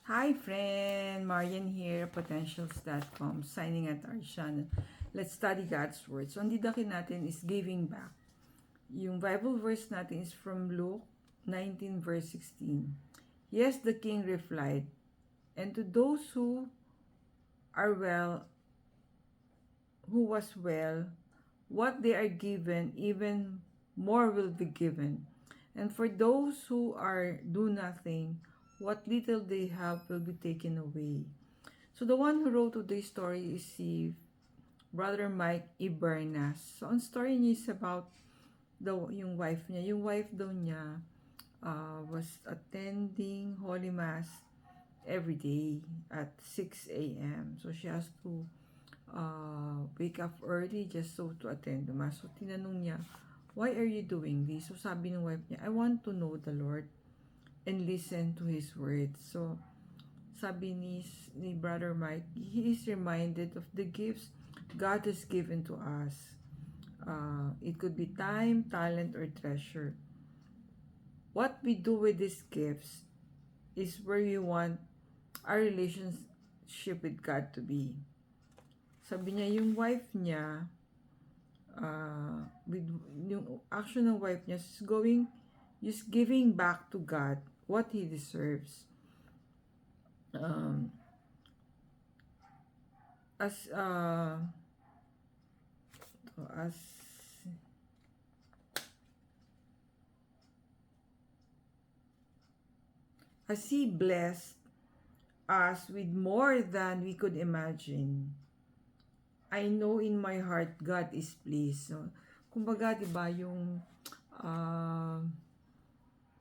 Hi friend, Marian here, potentials.com, signing at our channel. Let's study God's Word. So, ang didakin natin is giving back. Yung Bible verse natin is from Luke 19 verse 16. Yes, the king replied, and to those who are well, who was well, what they are given, even more will be given. And for those who are do nothing, what little they have will be taken away. So the one who wrote today's story is si Brother Mike Ibernas. So ang story niya is about yung wife niya. Yung wife daw niya was attending Holy Mass every day at 6 a.m. So she has to wake up early just so to attend the Mass. So tinanong niya, why are you doing this? So sabi ng wife niya, I want to know the Lord and listen to His words. So sabi ni Brother Mike, he is reminded of the gifts God has given to us. It could be time, talent, or treasure. What we do with these gifts is where we want our relationship with God to be. Sabi niya, yung wife niya, with yung action ng wife niya is giving back to God what He deserves. As He blessed us with more than we could imagine. I know in my heart God is pleased. So, kumbaga, 'di ba, yung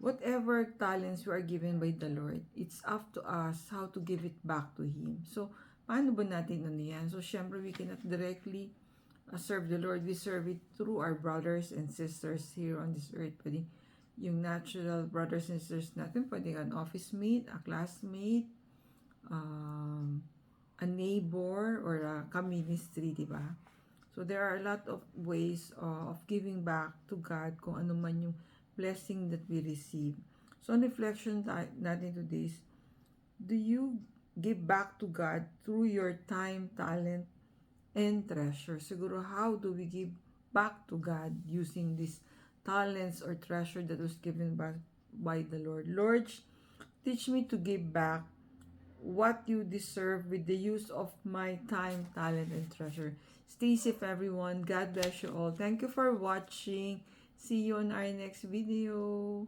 whatever talents we are given by the Lord, it's up to us how to give it back to Him. So, paano ba natin yan? So, syempre, we cannot directly serve the Lord. We serve it through our brothers and sisters here on this earth. Pwede yung natural brothers and sisters natin, pwede an office mate, a classmate, a neighbor, or a ka-ministry, di ba? So, there are a lot of ways of giving back to God kung ano man yung blessing that we receive. So, on reflection natin today is, do you give back to God through your time, talent, and treasure? Siguro, how do we give back to God using these talents or treasure that was given by the Lord? Lord, teach me to give back what you deserve with the use of my time, talent, and treasure. Stay safe, everyone. God bless you all. Thank you for watching. See you on our next video.